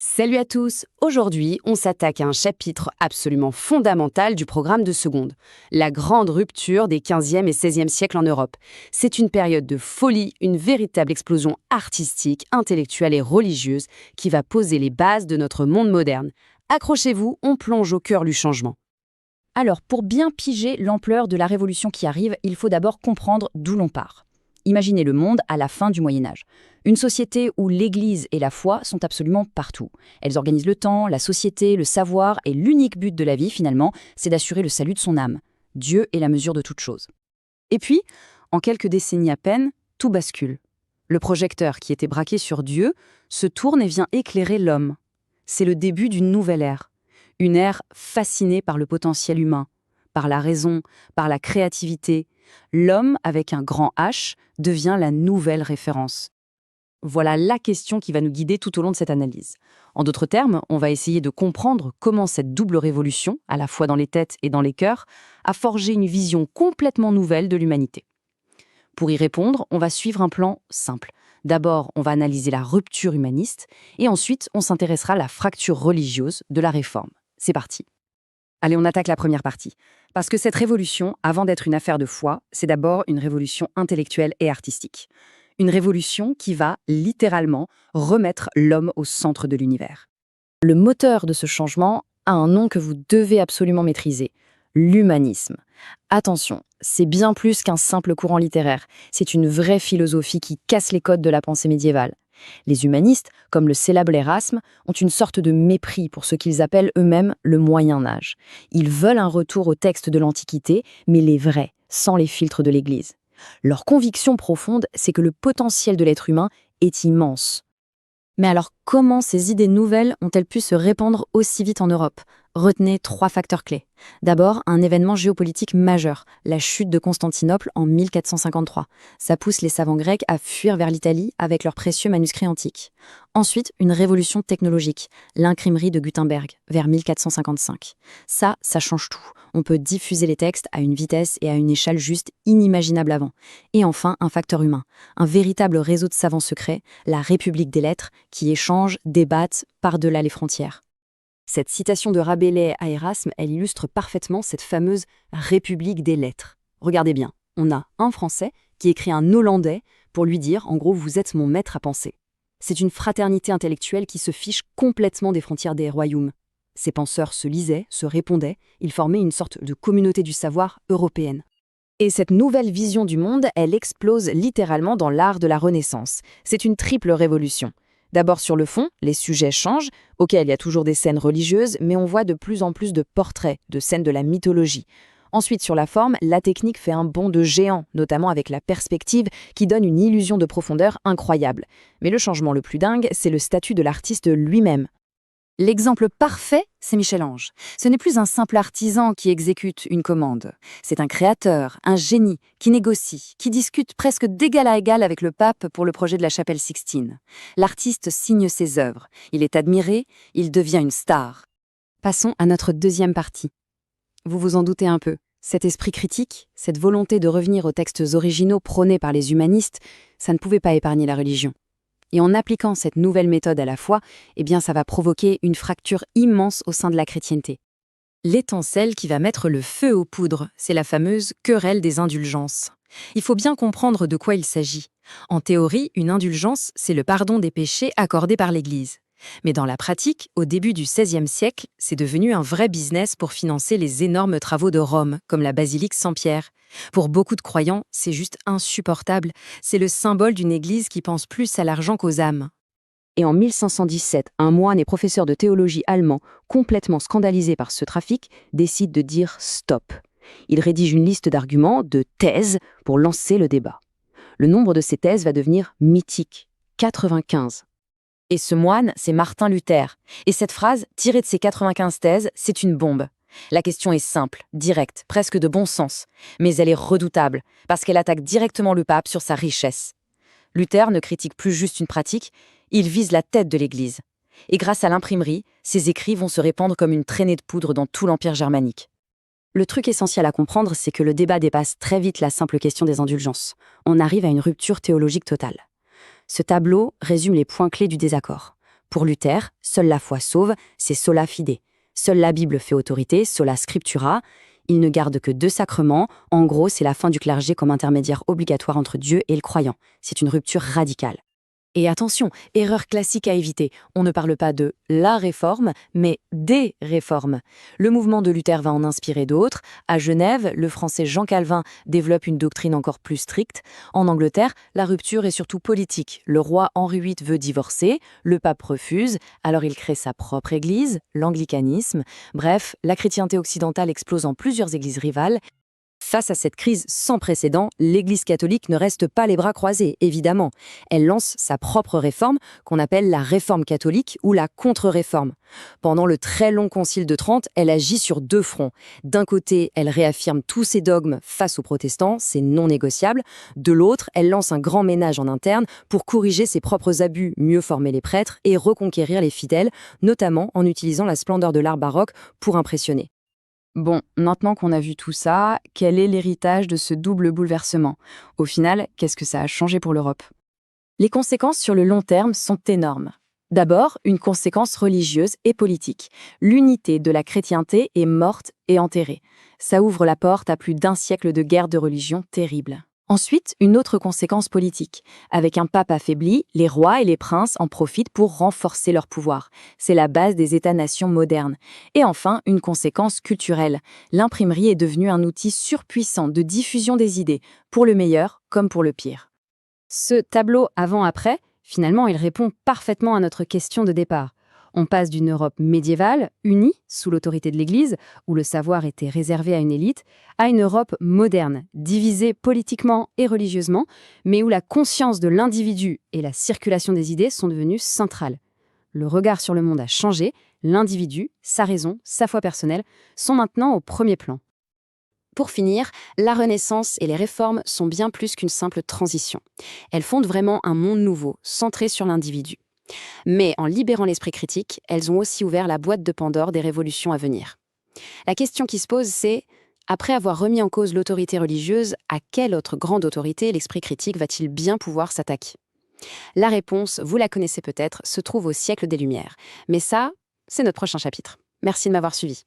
Salut à tous. Aujourd'hui, on s'attaque à un chapitre absolument fondamental du programme de seconde, la grande rupture des 15e et 16e siècles en Europe. C'est une période de folie, une véritable explosion artistique, intellectuelle et religieuse qui va poser les bases de notre monde moderne. Accrochez-vous, on plonge au cœur du changement. Alors, pour bien piger l'ampleur de la révolution qui arrive, il faut d'abord comprendre d'où l'on part. Imaginez le monde à la fin du Moyen-Âge. Une société où l'Église et la foi sont absolument partout. Elles organisent le temps, la société, le savoir, et l'unique but de la vie, finalement, c'est d'assurer le salut de son âme. Dieu est la mesure de toute chose. Et puis, en quelques décennies à peine, tout bascule. Le projecteur qui était braqué sur Dieu se tourne et vient éclairer l'homme. C'est le début d'une nouvelle ère. Une ère fascinée par le potentiel humain, par la raison, par la créativité. L'homme, avec un grand H, devient la nouvelle référence. Voilà la question qui va nous guider tout au long de cette analyse. En d'autres termes, on va essayer de comprendre comment cette double révolution, à la fois dans les têtes et dans les cœurs, a forgé une vision complètement nouvelle de l'humanité. Pour y répondre, on va suivre un plan simple. D'abord, on va analyser la rupture humaniste, et ensuite, on s'intéressera à la fracture religieuse de la Réforme. C'est parti. Allez, on attaque la première partie. Parce que cette révolution, avant d'être une affaire de foi, c'est d'abord une révolution intellectuelle et artistique. Une révolution qui va, littéralement, remettre l'homme au centre de l'univers. Le moteur de ce changement a un nom que vous devez absolument maîtriser, l'humanisme. Attention, c'est bien plus qu'un simple courant littéraire, c'est une vraie philosophie qui casse les codes de la pensée médiévale. Les humanistes, comme le célèbre Erasme, ont une sorte de mépris pour ce qu'ils appellent eux-mêmes le Moyen-Âge. Ils veulent un retour aux textes de l'Antiquité, mais les vrais, sans les filtres de l'Église. Leur conviction profonde, c'est que le potentiel de l'être humain est immense. Mais alors, comment ces idées nouvelles ont-elles pu se répandre aussi vite en Europe ? Retenez 3 facteurs clés. D'abord, un événement géopolitique majeur, la chute de Constantinople en 1453. Ça pousse les savants grecs à fuir vers l'Italie avec leurs précieux manuscrits antiques. Ensuite, une révolution technologique, l'imprimerie de Gutenberg, vers 1455. Ça change tout. On peut diffuser les textes à une vitesse et à une échelle juste inimaginable avant. Et enfin, un facteur humain, un véritable réseau de savants secrets, la République des lettres, qui échangent, débattent par-delà les frontières. Cette citation de Rabelais à Erasme, elle illustre parfaitement cette fameuse République des lettres. Regardez bien, on a un Français qui écrit un Hollandais pour lui dire, en gros, vous êtes mon maître à penser. C'est une fraternité intellectuelle qui se fiche complètement des frontières des royaumes. Ces penseurs se lisaient, se répondaient, ils formaient une sorte de communauté du savoir européenne. Et cette nouvelle vision du monde, elle explose littéralement dans l'art de la Renaissance. C'est une triple révolution. D'abord sur le fond, les sujets changent. Ok, il y a toujours des scènes religieuses, mais on voit de plus en plus de portraits, de scènes de la mythologie. Ensuite, sur la forme, la technique fait un bond de géant, notamment avec la perspective qui donne une illusion de profondeur incroyable. Mais le changement le plus dingue, c'est le statut de l'artiste lui-même. L'exemple parfait, c'est Michel-Ange. Ce n'est plus un simple artisan qui exécute une commande. C'est un créateur, un génie, qui négocie, qui discute presque d'égal à égal avec le pape pour le projet de la chapelle Sixtine. L'artiste signe ses œuvres. Il est admiré, il devient une star. Passons à notre deuxième partie. Vous vous en doutez un peu. Cet esprit critique, cette volonté de revenir aux textes originaux prônés par les humanistes, ça ne pouvait pas épargner la religion. Et en appliquant cette nouvelle méthode à la foi, ça va provoquer une fracture immense au sein de la chrétienté. L'étincelle qui va mettre le feu aux poudres, c'est la fameuse querelle des indulgences. Il faut bien comprendre de quoi il s'agit. En théorie, une indulgence, c'est le pardon des péchés accordé par l'Église. Mais dans la pratique, au début du XVIe siècle, c'est devenu un vrai business pour financer les énormes travaux de Rome, comme la basilique Saint-Pierre. Pour beaucoup de croyants, c'est juste insupportable. C'est le symbole d'une église qui pense plus à l'argent qu'aux âmes. Et en 1517, un moine et professeur de théologie allemand, complètement scandalisé par ce trafic, décide de dire stop. Il rédige une liste d'arguments, de thèses, pour lancer le débat. Le nombre de ces thèses va devenir mythique, 95. Et ce moine, c'est Martin Luther. Et cette phrase, tirée de ces 95 thèses, c'est une bombe. La question est simple, directe, presque de bon sens. Mais elle est redoutable, parce qu'elle attaque directement le pape sur sa richesse. Luther ne critique plus juste une pratique, il vise la tête de l'Église. Et grâce à l'imprimerie, ses écrits vont se répandre comme une traînée de poudre dans tout l'Empire germanique. Le truc essentiel à comprendre, c'est que le débat dépasse très vite la simple question des indulgences. On arrive à une rupture théologique totale. Ce tableau résume les points clés du désaccord. Pour Luther, seule la foi sauve, c'est sola fide. Seule la Bible fait autorité, sola scriptura. Il ne garde que 2 sacrements. En gros, c'est la fin du clergé comme intermédiaire obligatoire entre Dieu et le croyant. C'est une rupture radicale. Et attention, erreur classique à éviter, on ne parle pas de la réforme, mais des réformes. Le mouvement de Luther va en inspirer d'autres. À Genève, le français Jean Calvin développe une doctrine encore plus stricte. En Angleterre, la rupture est surtout politique. Le roi Henri VIII veut divorcer, le pape refuse, alors il crée sa propre église, l'anglicanisme. Bref, la chrétienté occidentale explose en plusieurs églises rivales. Face à cette crise sans précédent, l'Église catholique ne reste pas les bras croisés, évidemment. Elle lance sa propre réforme, qu'on appelle la réforme catholique ou la contre-réforme. Pendant le très long concile de Trente, elle agit sur 2 fronts. D'un côté, elle réaffirme tous ses dogmes face aux protestants, c'est non négociable. De l'autre, elle lance un grand ménage en interne pour corriger ses propres abus, mieux former les prêtres et reconquérir les fidèles, notamment en utilisant la splendeur de l'art baroque pour impressionner. Bon, maintenant qu'on a vu tout ça, quel est l'héritage de ce double bouleversement? Au final, qu'est-ce que ça a changé pour l'Europe? Les conséquences sur le long terme sont énormes. D'abord, une conséquence religieuse et politique. L'unité de la chrétienté est morte et enterrée. Ça ouvre la porte à plus d'1 siècle de guerre de religion terrible. Ensuite, une autre conséquence politique. Avec un pape affaibli, les rois et les princes en profitent pour renforcer leur pouvoir. C'est la base des États-nations modernes. Et enfin, une conséquence culturelle. L'imprimerie est devenue un outil surpuissant de diffusion des idées, pour le meilleur comme pour le pire. Ce tableau avant-après, finalement, il répond parfaitement à notre question de départ. On passe d'une Europe médiévale, unie, sous l'autorité de l'Église, où le savoir était réservé à une élite, à une Europe moderne, divisée politiquement et religieusement, mais où la conscience de l'individu et la circulation des idées sont devenues centrales. Le regard sur le monde a changé, l'individu, sa raison, sa foi personnelle, sont maintenant au premier plan. Pour finir, la Renaissance et les réformes sont bien plus qu'une simple transition. Elles fondent vraiment un monde nouveau, centré sur l'individu. Mais en libérant l'esprit critique, elles ont aussi ouvert la boîte de Pandore des révolutions à venir. La question qui se pose, c'est, après avoir remis en cause l'autorité religieuse, à quelle autre grande autorité l'esprit critique va-t-il bien pouvoir s'attaquer? La réponse, vous la connaissez peut-être, se trouve au siècle des Lumières. Mais ça, c'est notre prochain chapitre. Merci de m'avoir suivi.